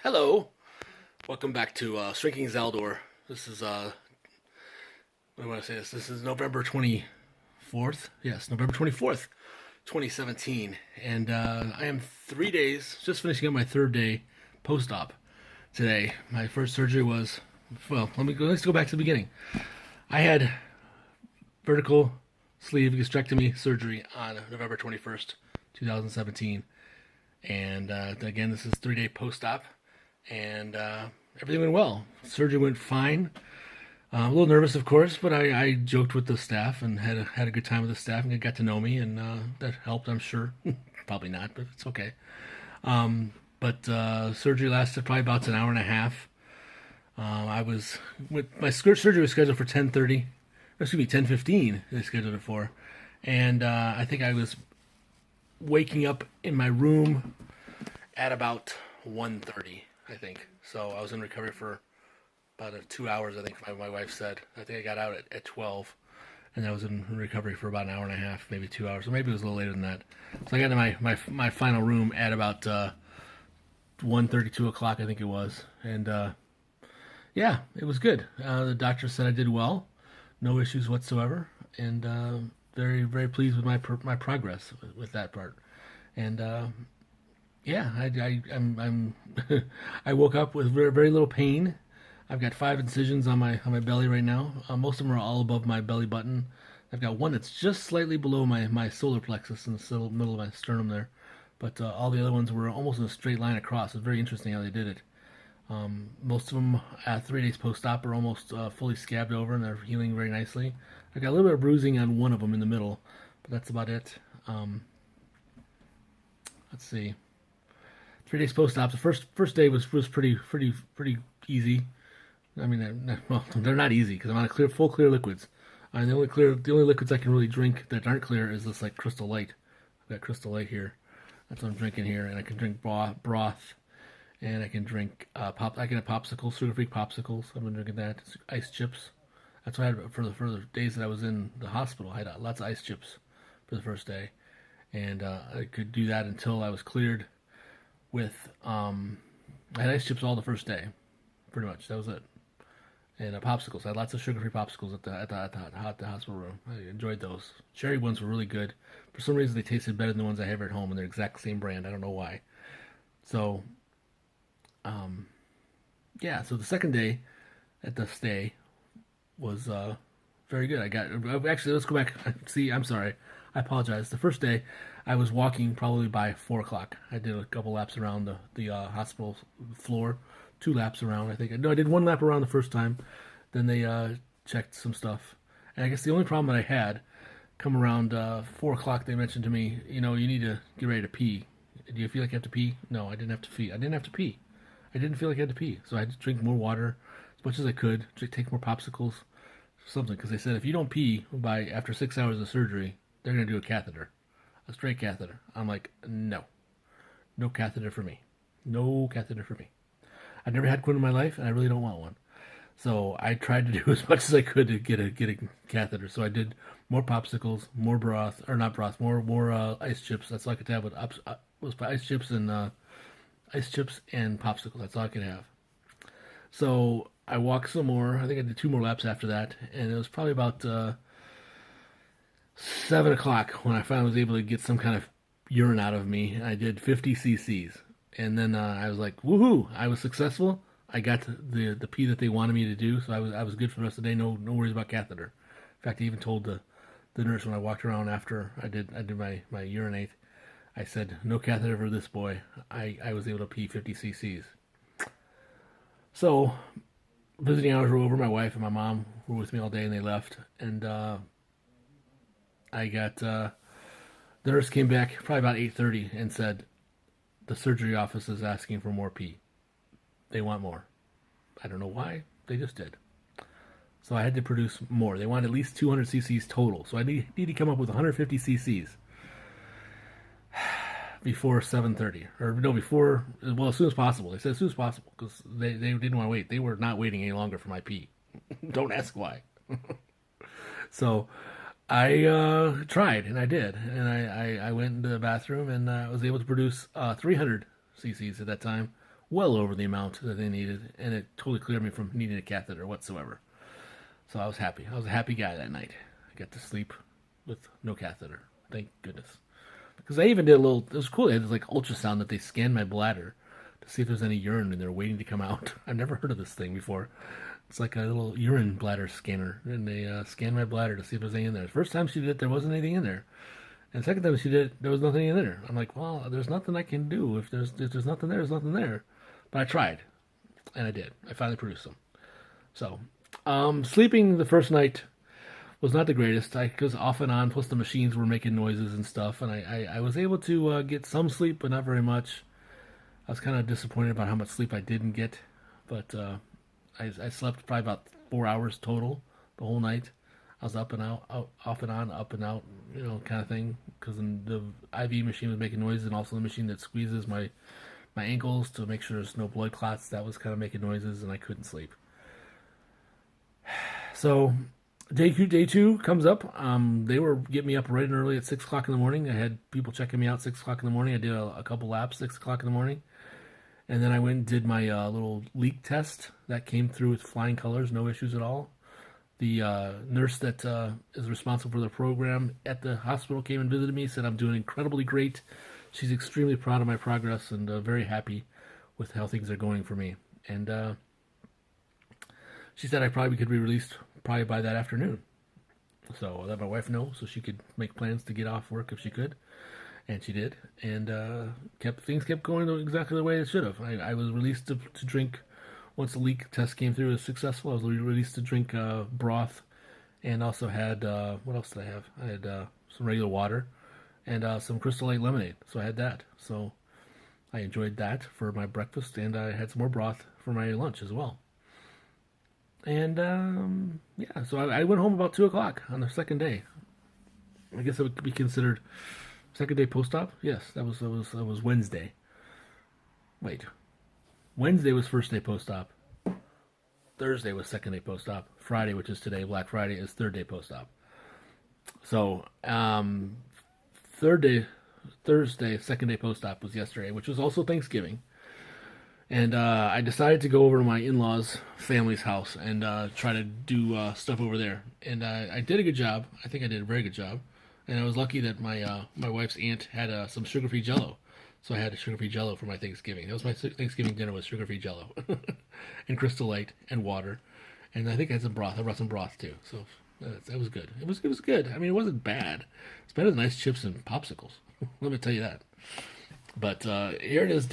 Hello, welcome back to Shrinking Zaldor. This is what do I want to say this? This is November 24th. Yes, November 24th, 2017, and I am 3 days just finishing up my third day post-op today. My first surgery was let's go back to the beginning. I had vertical sleeve gastrectomy surgery on November 21st, 2017, and again, this is 3 day post-op. And everything went well. Surgery went fine. A little nervous, of course, but I joked with the staff and had a good time with the staff, and they got to know me, and that helped, I'm sure. Probably not, but it's okay. But surgery lasted probably about an hour and a half. I was with my surgery was scheduled for 10:30. Excuse me, 10:15. They scheduled it for, and I think I was waking up in my room at about 1:30. I think. So I was in recovery for about 2 hours, I think my wife said. I think I got out at 12, and I was in recovery for about an hour and a half, maybe 2 hours, or maybe it was a little later than that. So I got to my final room at about 1:30, 2 o'clock, I think it was. And yeah, it was good. The doctor said I did well, no issues whatsoever, and very, very pleased with my progress with that part. And yeah, I'm I woke up with very, very little pain. I've got 5 incisions on my belly right now. Most of them are all above my belly button. I've got one that's just slightly below my solar plexus in the middle of my sternum there, but all the other ones were almost in a straight line across. It's very interesting how they did it. Most of them at 3 days post-op are almost fully scabbed over, and they're healing very nicely. I got a little bit of bruising on one of them in the middle, but that's about it. Let's see. 3 days post-op. The first day was pretty easy. I mean, well, they're not easy because I'm on full clear liquids. And the only liquids I can really drink that aren't clear is this like Crystal Light. I've got Crystal Light here. That's what I'm drinking here, and I can drink broth, and I can drink I can have popsicles, sugar-free popsicles. I've been drinking that. Ice chips. That's what I had for the days that I was in the hospital. I had lots of ice chips for the first day, and I could do that until I was cleared. With I had ice chips all the first day, pretty much. That was it. And popsicles. I had lots of sugar-free popsicles at the hospital room. I enjoyed those. Cherry ones were really good. For some reason, they tasted better than the ones I have at home, and they're exact same brand. I don't know why. So, yeah. So the second day at the stay was very good. Actually, let's go back. See, I'm sorry. I apologize. The first day, I was walking probably by 4 o'clock. I did a couple laps around the hospital floor, 2 laps around. I think no, I did 1 lap around the first time. Then they checked some stuff, and I guess the only problem that I had, come around 4 o'clock, they mentioned to me, you need to get ready to pee. Do you feel like you have to pee? No, I didn't have to pee. I didn't have to pee. I didn't feel like I had to pee, so I had to drink more water as much as I could. Take more popsicles, something, because they said if you don't pee by after 6 hours of surgery, they're going to do a catheter, a straight catheter. I'm like, no catheter for me. No catheter for me. I've never had one in my life, and I really don't want one. So I tried to do as much as I could to get a catheter. So I did more popsicles, more broth, or not broth, more ice chips. That's all I could have was ice chips and popsicles. That's all I could have. So I walked some more. I think I did 2 more laps after that, and it was probably about 7 o'clock when I finally was able to get some kind of urine out of me. I did 50 cc's, and then I was like, woohoo! I was successful. I got the pee that they wanted me to do, so I was good for the rest of the day. No worries about catheter. In fact, I even told the nurse when I walked around after I did my urinate, I said, no catheter for this boy. I was able to pee 50 cc's. So visiting hours were over. My wife and my mom were with me all day, and they left, and I got the nurse came back probably about 8:30 and said the surgery office is asking for more pee. They want more. I don't know why. They just did. So I had to produce more. They want at least 200 cc's total. So I need to come up with 150 cc's before 7:30, or no, before, well, as soon as possible. They said as soon as possible because they didn't want to wait. They were not waiting any longer for my pee. Don't ask why. So I tried, and I did, and I went into the bathroom, and I was able to produce 300 cc's at that time, well over the amount that they needed, and it totally cleared me from needing a catheter whatsoever. So I was happy. I was a happy guy that night. I got to sleep with no catheter. Thank goodness. Because I even did a little. It was cool. They had this like ultrasound that they scanned my bladder to see if there's any urine in there waiting to come out. I've never heard of this thing before. It's like a little urine bladder scanner, and they scanned my bladder to see if there's anything in there. The first time she did it, there wasn't anything in there. And the second time she did it, there was nothing in there. I'm like, well, there's nothing I can do. If there's nothing there, there's nothing there. But I tried, and I did. I finally produced them. So, sleeping the first night was not the greatest. I was off and on, plus the machines were making noises and stuff, and I was able to get some sleep, but not very much. I was kind of disappointed about how much sleep I didn't get, but I slept probably about 4 hours total the whole night. I was up and out, off and on, up and out, kind of thing, because the IV machine was making noises, and also the machine that squeezes my ankles to make sure there's no blood clots, that was kind of making noises, and I couldn't sleep. So day two comes up. They were getting me up right and early at 6 o'clock in the morning. I had people checking me out 6 o'clock in the morning. I did a couple laps 6 o'clock in the morning. And then I went and did my little leak test. That came through with flying colors, no issues at all. The nurse that is responsible for the program at the hospital came and visited me, said I'm doing incredibly great. She's extremely proud of my progress and very happy with how things are going for me. And she said I probably could be released probably by that afternoon. So I let my wife know so she could make plans to get off work if she could. And she did. And things kept going exactly the way it should have. I was released to drink. Once the leak test came through as successful, I was released to drink broth, and also had, what else did I have? I had some regular water and some Crystal Light lemonade. So I had that. So I enjoyed that for my breakfast, and I had some more broth for my lunch as well. And yeah, so I went home about 2 o'clock on the second day. I guess it would be considered second day post-op. Yes, that was Wednesday. Wait, Wednesday was first day post-op. Thursday was second day post-op. Friday, which is today, Black Friday, is third day post-op. So Thursday, second day post-op was yesterday, which was also Thanksgiving. And I decided to go over to my in-laws' family's house and try to do stuff over there. And I did a good job. I think I did a very good job. And I was lucky that my wife's aunt had some sugar-free Jell-O. So I had a sugar-free Jell-O for my Thanksgiving. That was my Thanksgiving dinner, was sugar-free Jell-O. And Crystal Light and water. And I think I had some broth. I brought some broth too. So that was good. It was good. I mean, it wasn't bad. It's better than nice chips and popsicles. Let me tell you that. But here it is,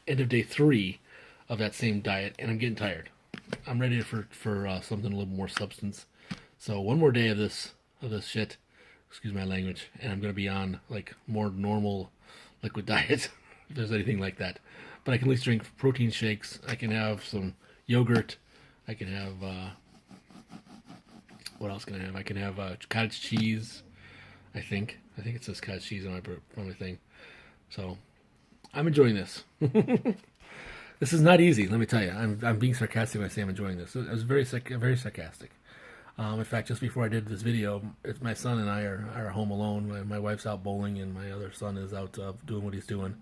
end of day 3 of that same diet, and I'm getting tired. I'm ready for something a little more substance. So one more day of this shit, excuse my language, and I'm gonna be on like more normal liquid diet, if there's anything like that. But I can at least drink protein shakes. I can have some yogurt. I can have what else can I have? I can have cottage cheese. I think it says cottage cheese on my thing. So I'm enjoying this. This is not easy, let me tell you. I'm being sarcastic when I say I'm enjoying this. I was very sarcastic. In fact, just before I did this video, my son and I are home alone. My wife's out bowling, and my other son is out doing what he's doing.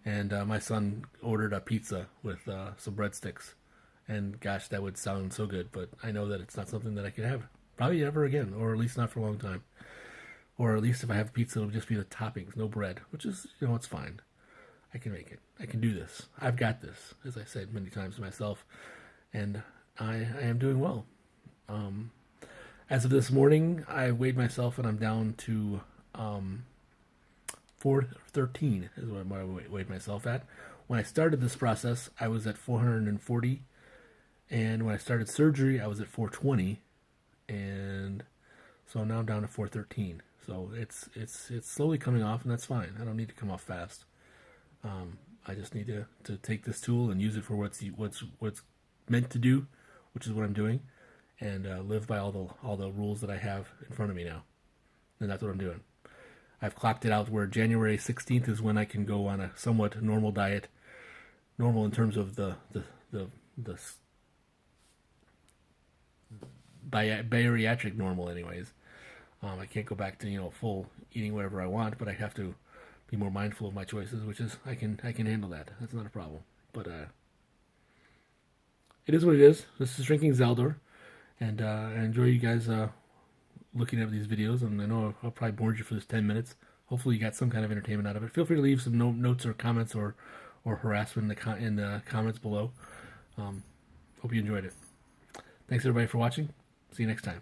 And my son ordered a pizza with some breadsticks. And gosh, that would sound so good, but I know that it's not something that I could have probably ever again, or at least not for a long time. Or at least if I have pizza, it'll just be the toppings, no bread, which is, it's fine. I can make it. I can do this. I've got this, as I said many times to myself, and I am doing well. As of this morning, I weighed myself, and I'm down to 413 is what I weighed myself at. When I started this process, I was at 440, and when I started surgery, I was at 420, and so now I'm down to 413. So it's slowly coming off, and that's fine. I don't need to come off fast. I just need to take this tool and use it for what's meant to do, which is what I'm doing, and live by all the rules that I have in front of me now. And that's what I'm doing. I've clocked it out where January 16th is when I can go on a somewhat normal diet, normal in terms of the bariatric normal, anyways. I can't go back to full eating whatever I want, but I have to be more mindful of my choices, which is I can handle that. That's not a problem. But it is what it is. This is Shrinking Zeldor, and I enjoy you guys looking at these videos. And I know I'll probably bored you for this 10 minutes. Hopefully you got some kind of entertainment out of it. Feel free to leave some notes or comments or harassment in the comments below. Hope you enjoyed it. Thanks everybody for watching. See you next time.